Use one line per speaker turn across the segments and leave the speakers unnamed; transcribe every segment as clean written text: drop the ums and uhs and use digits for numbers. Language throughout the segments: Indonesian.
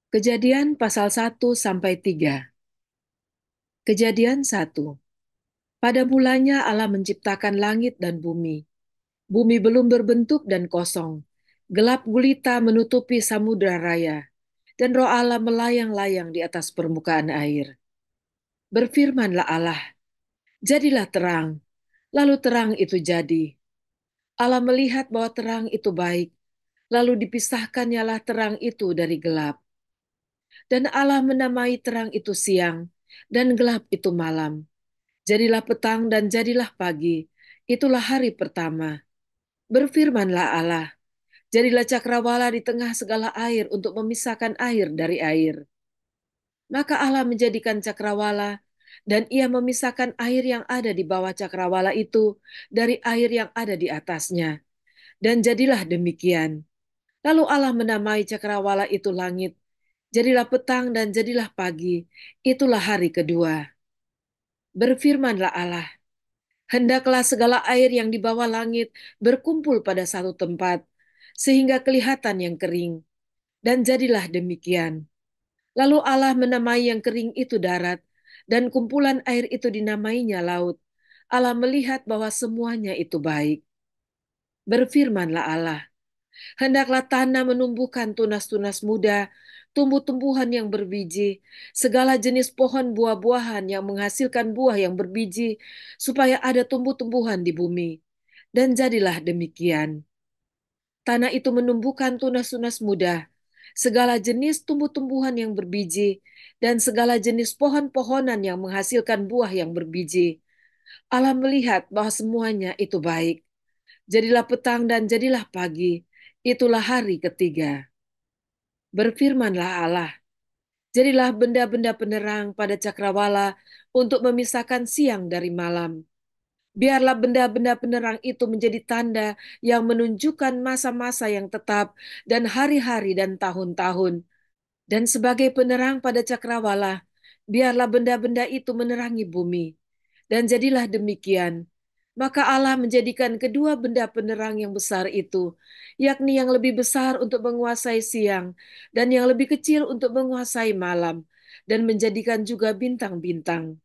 Kejadian pasal 1-3. Kejadian 1. Pada mulanya Allah menciptakan langit dan bumi. Bumi belum berbentuk dan kosong. Gelap gulita menutupi samudra raya. Dan roh Allah melayang-layang di atas permukaan air. Berfirmanlah Allah, jadilah terang. Lalu terang itu jadi. Allah melihat bahwa terang itu baik. Lalu dipisahkannyalah terang itu dari gelap. Dan Allah menamai terang itu siang, dan gelap itu malam. Jadilah petang dan jadilah pagi. Itulah hari pertama. Berfirmanlah Allah, jadilah cakrawala di tengah segala air untuk memisahkan air dari air. Maka Allah menjadikan cakrawala, dan ia memisahkan air yang ada di bawah cakrawala itu dari air yang ada di atasnya. Dan jadilah demikian. Lalu Allah menamai cakrawala itu langit. Jadilah petang dan jadilah pagi. Itulah hari kedua. Berfirmanlah Allah, hendaklah segala air yang di bawah langit berkumpul pada satu tempat, sehingga kelihatan yang kering. Dan jadilah demikian. Lalu Allah menamai yang kering itu darat, dan kumpulan air itu dinamainya laut. Allah melihat bahwa semuanya itu baik. Berfirmanlah Allah, hendaklah tanah menumbuhkan tunas-tunas muda, tumbuh-tumbuhan yang berbiji, segala jenis pohon buah-buahan yang menghasilkan buah yang berbiji, supaya ada tumbuh-tumbuhan di bumi. Dan jadilah demikian. Tanah itu menumbuhkan tunas-tunas muda, segala jenis tumbuh-tumbuhan yang berbiji, dan segala jenis pohon-pohonan yang menghasilkan buah yang berbiji. Allah melihat bahwa semuanya itu baik. Jadilah petang dan jadilah pagi. Itulah hari ketiga. Berfirmanlah Allah, jadilah benda-benda penerang pada cakrawala untuk memisahkan siang dari malam. Biarlah benda-benda penerang itu menjadi tanda yang menunjukkan masa-masa yang tetap dan hari-hari dan tahun-tahun. Dan sebagai penerang pada cakrawala, biarlah benda-benda itu menerangi bumi. Dan jadilah demikian. Maka Allah menjadikan kedua benda penerang yang besar itu, yakni yang lebih besar untuk menguasai siang dan yang lebih kecil untuk menguasai malam, dan menjadikan juga bintang-bintang.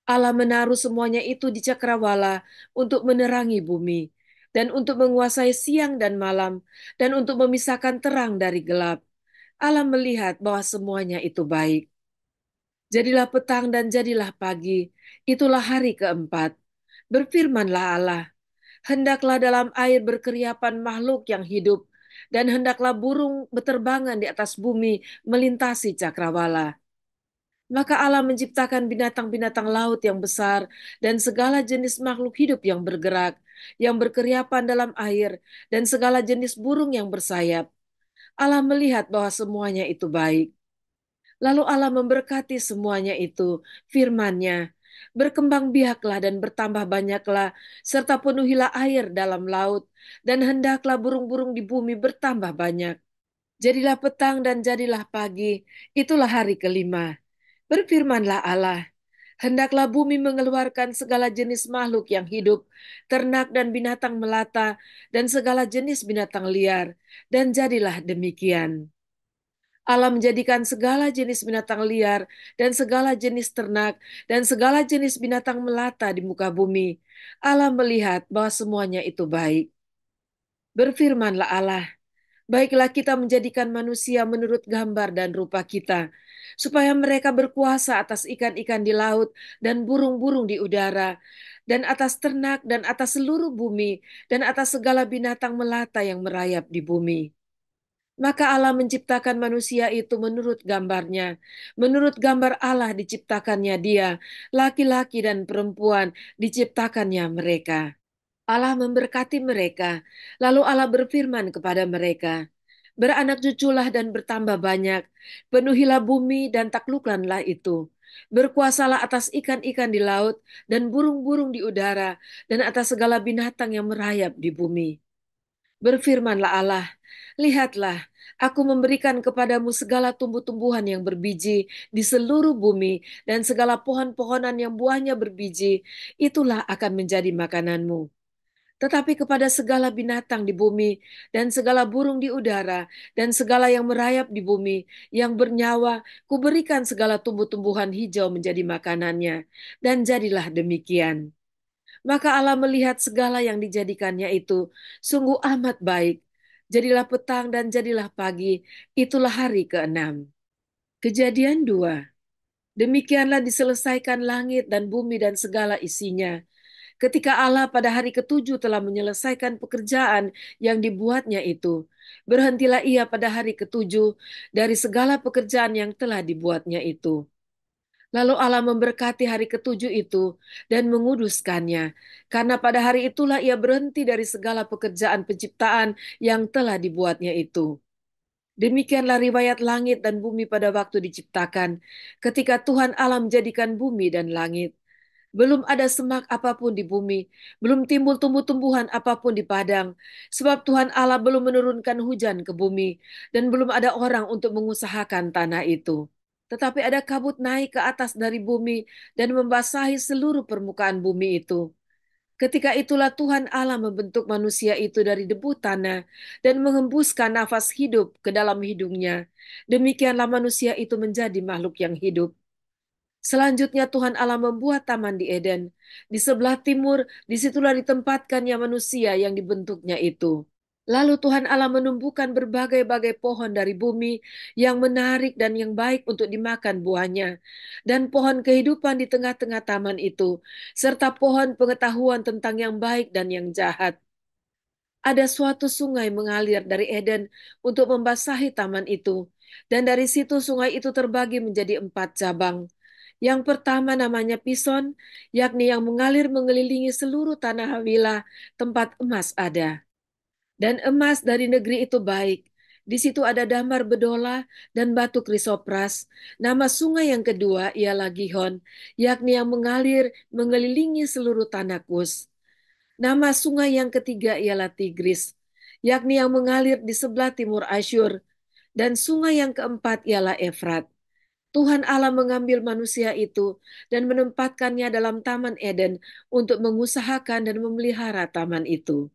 Allah menaruh semuanya itu di cakrawala untuk menerangi bumi, dan untuk menguasai siang dan malam, dan untuk memisahkan terang dari gelap. Allah melihat bahwa semuanya itu baik. Jadilah petang dan jadilah pagi. Itulah hari keempat. Berfirmanlah Allah, hendaklah dalam air berkeriapan makhluk yang hidup, dan hendaklah burung beterbangan di atas bumi melintasi cakrawala. Maka Allah menciptakan binatang-binatang laut yang besar dan segala jenis makhluk hidup yang bergerak, yang berkeriapan dalam air, dan segala jenis burung yang bersayap. Allah melihat bahwa semuanya itu baik. Lalu Allah memberkati semuanya itu, firman-Nya, berkembang biaklah dan bertambah banyaklah, serta penuhilah air dalam laut, dan hendaklah burung-burung di bumi bertambah banyak. Jadilah petang dan jadilah pagi, itulah hari kelima. Berfirmanlah Allah, hendaklah bumi mengeluarkan segala jenis makhluk yang hidup, ternak dan binatang melata, dan segala jenis binatang liar, dan jadilah demikian. Allah menjadikan segala jenis binatang liar dan segala jenis ternak dan segala jenis binatang melata di muka bumi. Allah melihat bahwa semuanya itu baik. Berfirmanlah Allah, baiklah kita menjadikan manusia menurut gambar dan rupa kita, supaya mereka berkuasa atas ikan-ikan di laut dan burung-burung di udara, dan atas ternak dan atas seluruh bumi, dan atas segala binatang melata yang merayap di bumi. Maka Allah menciptakan manusia itu menurut gambarnya. Menurut gambar Allah diciptakannya dia, laki-laki dan perempuan diciptakannya mereka. Allah memberkati mereka, lalu Allah berfirman kepada mereka, beranak cuculah dan bertambah banyak, penuhilah bumi dan taklukkanlah itu. Berkuasalah atas ikan-ikan di laut dan burung-burung di udara dan atas segala binatang yang merayap di bumi. Berfirmanlah Allah, lihatlah, aku memberikan kepadamu segala tumbuh-tumbuhan yang berbiji di seluruh bumi dan segala pohon-pohonan yang buahnya berbiji, itulah akan menjadi makananmu. tetapi kepada segala binatang di bumi dan segala burung di udara dan segala yang merayap di bumi yang bernyawa, kuberikan segala tumbuh-tumbuhan hijau menjadi makanannya. Dan jadilah demikian. Maka Allah melihat segala yang dijadikannya itu sungguh amat baik. Jadilah petang dan jadilah pagi, itulah hari keenam. Kejadian 2. Demikianlah diselesaikan langit dan bumi dan segala isinya. Ketika Allah pada hari ketujuh telah menyelesaikan pekerjaan yang dibuatnya itu, berhentilah ia pada hari ketujuh dari segala pekerjaan yang telah dibuatnya itu. Lalu Allah memberkati hari ketujuh itu dan menguduskannya, karena pada hari itulah ia berhenti dari segala pekerjaan penciptaan yang telah dibuatnya itu. Demikianlah riwayat langit dan bumi pada waktu diciptakan, ketika Tuhan Allah menjadikan bumi dan langit. Belum ada semak apapun di bumi, belum timbul tumbuh-tumbuhan apapun di padang, sebab Tuhan Allah belum menurunkan hujan ke bumi, dan belum ada orang untuk mengusahakan tanah itu. Tetapi ada kabut naik ke atas dari bumi dan membasahi seluruh permukaan bumi itu. Ketika itulah Tuhan Allah membentuk manusia itu dari debu tanah dan menghembuskan nafas hidup ke dalam hidungnya. Demikianlah manusia itu menjadi makhluk yang hidup. Selanjutnya Tuhan Allah membuat taman di Eden. Di sebelah timur, disitulah ditempatkannya manusia yang dibentuknya itu. Lalu Tuhan Allah menumbuhkan berbagai-bagai pohon dari bumi yang menarik dan yang baik untuk dimakan buahnya, dan pohon kehidupan di tengah-tengah taman itu, serta pohon pengetahuan tentang yang baik dan yang jahat. Ada suatu sungai mengalir dari Eden untuk membasahi taman itu, dan dari situ sungai itu terbagi menjadi 4 cabang. Yang pertama namanya Pison, yakni yang mengalir mengelilingi seluruh tanah Hawilah, tempat emas ada. Dan emas dari negeri itu baik. Di situ ada damar bedola dan batu krisopras. Nama sungai yang kedua ialah Gihon, yakni yang mengalir mengelilingi seluruh tanah Kus. Nama sungai yang ketiga ialah Tigris, yakni yang mengalir di sebelah timur Asyur. Dan sungai yang keempat ialah Efrat. Tuhan Allah mengambil manusia itu dan menempatkannya dalam Taman Eden untuk mengusahakan dan memelihara taman itu.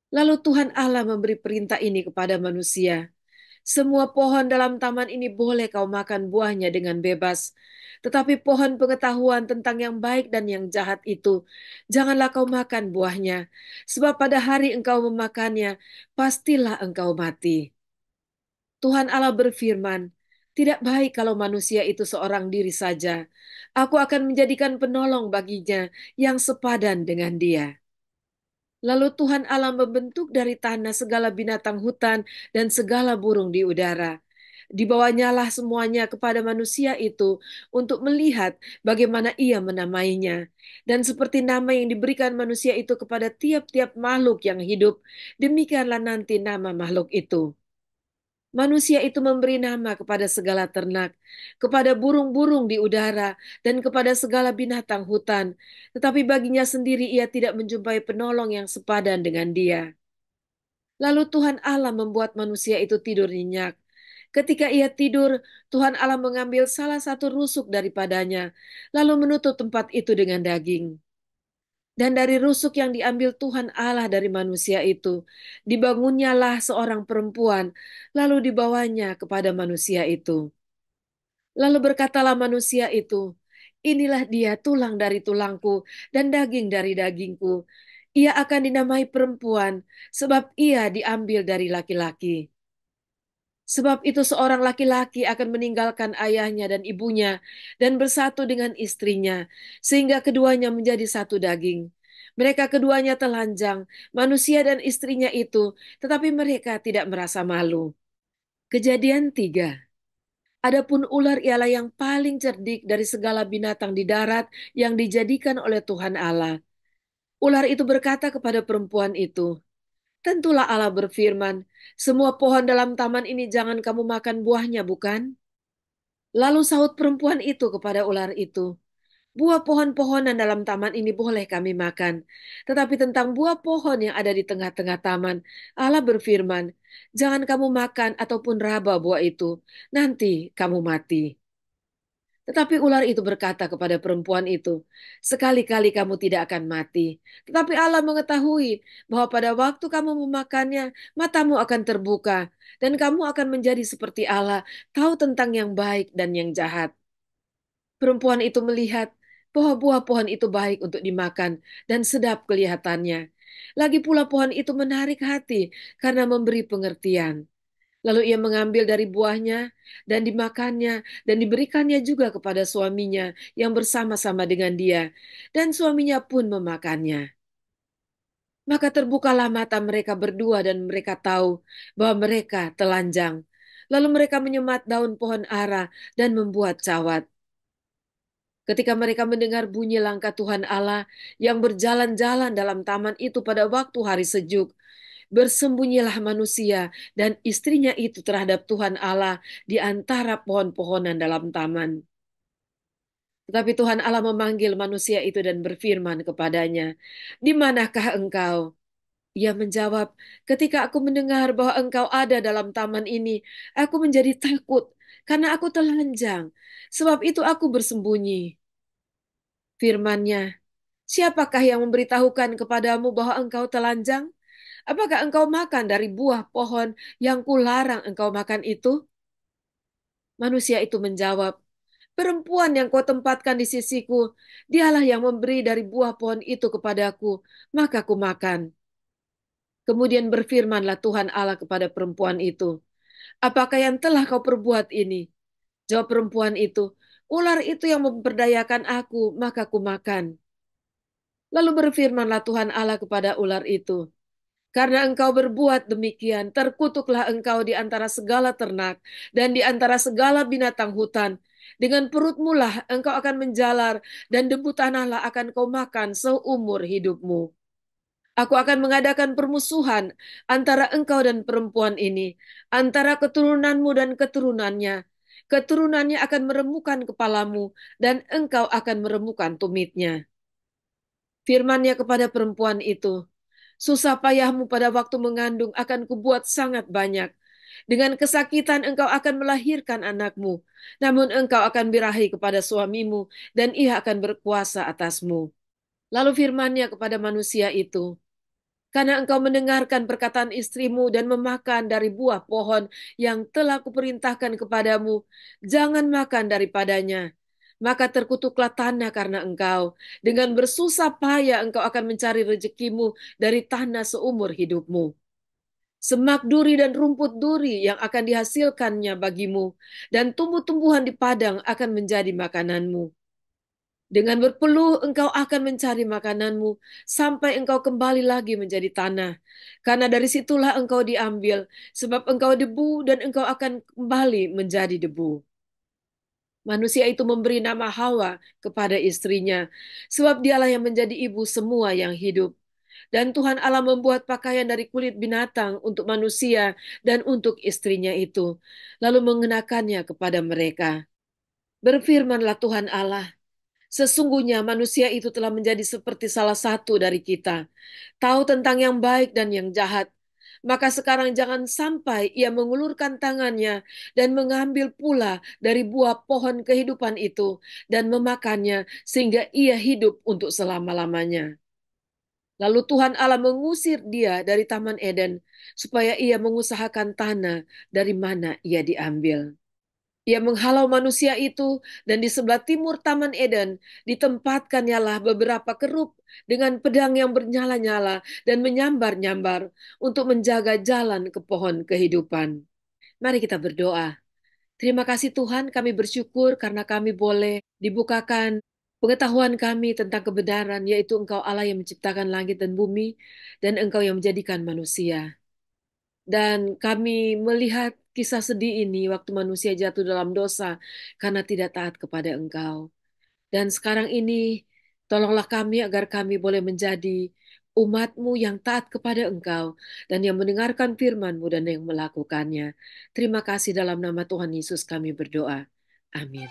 Lalu Tuhan Allah memberi perintah ini kepada manusia. Semua pohon dalam taman ini boleh kau makan buahnya dengan bebas. Tetapi pohon pengetahuan tentang yang baik dan yang jahat itu, janganlah kau makan buahnya. Sebab pada hari engkau memakannya, pastilah engkau mati. Tuhan Allah berfirman, tidak baik kalau manusia itu seorang diri saja. Aku akan menjadikan penolong baginya yang sepadan dengan dia. Lalu Tuhan Allah membentuk dari tanah segala binatang hutan dan segala burung di udara. Dibawanyalah semuanya kepada manusia itu untuk melihat bagaimana ia menamainya. Dan seperti nama yang diberikan manusia itu kepada tiap-tiap makhluk yang hidup, demikianlah nanti nama makhluk itu. Manusia itu memberi nama kepada segala ternak, kepada burung-burung di udara, dan kepada segala binatang hutan. Tetapi baginya sendiri ia tidak menjumpai penolong yang sepadan dengan dia. Lalu Tuhan Allah membuat manusia itu tidur nyenyak. Ketika ia tidur, Tuhan Allah mengambil salah satu rusuk daripadanya, lalu menutup tempat itu dengan daging. Dan dari rusuk yang diambil Tuhan Allah dari manusia itu, dibangunnyalah seorang perempuan, lalu dibawanya kepada manusia itu. Lalu berkatalah manusia itu, inilah dia tulang dari tulangku dan daging dari dagingku. Ia akan dinamai perempuan, sebab ia diambil dari laki-laki. Sebab itu seorang laki-laki akan meninggalkan ayahnya dan ibunya dan bersatu dengan istrinya, sehingga keduanya menjadi satu daging. Mereka keduanya telanjang, manusia dan istrinya itu, tetapi mereka tidak merasa malu. Kejadian 3. Adapun ular ialah yang paling cerdik dari segala binatang di darat yang dijadikan oleh Tuhan Allah. Ular itu berkata kepada perempuan itu, tentulah Allah berfirman, semua pohon dalam taman ini jangan kamu makan buahnya, bukan? Lalu sahut perempuan itu kepada ular itu, buah pohon-pohonan dalam taman ini boleh kami makan. Tetapi tentang buah pohon yang ada di tengah-tengah taman, Allah berfirman, jangan kamu makan ataupun raba buah itu, nanti kamu mati. Tetapi ular itu berkata kepada perempuan itu, "Sekali-kali kamu tidak akan mati. Tetapi Allah mengetahui bahwa pada waktu kamu memakannya, matamu akan terbuka, dan kamu akan menjadi seperti Allah, tahu tentang yang baik dan yang jahat." Perempuan itu melihat bahwa buah pohon itu baik untuk dimakan dan sedap kelihatannya. Lagi pula pohon itu menarik hati karena memberi pengertian. Lalu ia mengambil dari buahnya dan dimakannya dan diberikannya juga kepada suaminya yang bersama-sama dengan dia. Dan suaminya pun memakannya. Maka terbukalah mata mereka berdua dan mereka tahu bahwa mereka telanjang. Lalu mereka menyemat daun pohon ara dan membuat cawat. Ketika mereka mendengar bunyi langkah Tuhan Allah yang berjalan-jalan dalam taman itu pada waktu hari sejuk, bersembunyilah manusia dan istrinya itu terhadap Tuhan Allah di antara pohon-pohonan dalam taman. Tetapi Tuhan Allah memanggil manusia itu dan berfirman kepadanya, "Di manakah engkau?" Ia menjawab, "Ketika aku mendengar bahwa engkau ada dalam taman ini, aku menjadi takut karena aku telanjang. Sebab itu aku bersembunyi." Firman-Nya, "Siapakah yang memberitahukan kepadamu bahwa engkau telanjang? Apakah engkau makan dari buah pohon yang kularang engkau makan itu?" Manusia itu menjawab, "Perempuan yang kau tempatkan di sisiku, dialah yang memberi dari buah pohon itu kepadaku, maka ku makan." Kemudian berfirmanlah Tuhan Allah kepada perempuan itu, "Apakah yang telah kau perbuat ini?" Jawab perempuan itu, "Ular itu yang memperdayakan aku, maka ku makan." Lalu berfirmanlah Tuhan Allah kepada ular itu, "Karena engkau berbuat demikian, terkutuklah engkau di antara segala ternak dan di antara segala binatang hutan. Dengan perutmu lah engkau akan menjalar, dan debu tanahlah akan kau makan seumur hidupmu. Aku akan mengadakan permusuhan antara engkau dan perempuan ini, antara keturunanmu dan keturunannya. Keturunannya akan meremukkan kepalamu, dan engkau akan meremukkan tumitnya." Firman-Nya kepada perempuan itu, "Susah payahmu pada waktu mengandung akan kubuat sangat banyak. Dengan kesakitan engkau akan melahirkan anakmu, namun engkau akan birahi kepada suamimu, dan ia akan berkuasa atasmu." Lalu firman-Nya kepada manusia itu, "Karena engkau mendengarkan perkataan istrimu dan memakan dari buah pohon yang telah kuperintahkan kepadamu, jangan makan daripadanya. Maka terkutuklah tanah karena engkau. Dengan bersusah payah engkau akan mencari rezekimu dari tanah seumur hidupmu. Semak duri dan rumput duri yang akan dihasilkannya bagimu, dan tumbuh-tumbuhan di padang akan menjadi makananmu. Dengan berpeluh engkau akan mencari makananmu sampai engkau kembali lagi menjadi tanah. Karena dari situlah engkau diambil, sebab engkau debu dan engkau akan kembali menjadi debu. Manusia itu memberi nama Hawa kepada istrinya, sebab dialah yang menjadi ibu semua yang hidup. Dan Tuhan Allah membuat pakaian dari kulit binatang untuk manusia dan untuk istrinya itu, lalu mengenakannya kepada mereka. Berfirmanlah Tuhan Allah, "Sesungguhnya manusia itu telah menjadi seperti salah satu dari kita, tahu tentang yang baik dan yang jahat. Maka sekarang jangan sampai ia mengulurkan tangannya dan mengambil pula dari buah pohon kehidupan itu dan memakannya sehingga ia hidup untuk selama-lamanya." Lalu Tuhan Allah mengusir dia dari Taman Eden supaya ia mengusahakan tanah dari mana ia diambil. Ia menghalau manusia itu, dan di sebelah timur Taman Eden ditempatkannya lah beberapa kerub dengan pedang yang bernyala-nyala dan menyambar-nyambar untuk menjaga jalan ke pohon kehidupan. Mari kita berdoa. Terima kasih Tuhan, kami bersyukur karena kami boleh dibukakan pengetahuan kami tentang kebenaran, yaitu Engkau Allah yang menciptakan langit dan bumi, dan Engkau yang menjadikan manusia. Dan kami melihat kisah sedih ini waktu manusia jatuh dalam dosa karena tidak taat kepada Engkau. Dan sekarang ini, tolonglah kami agar kami boleh menjadi umat-Mu yang taat kepada Engkau dan yang mendengarkan firman-Mu dan yang melakukannya. Terima kasih dalam nama Tuhan Yesus kami berdoa. Amin.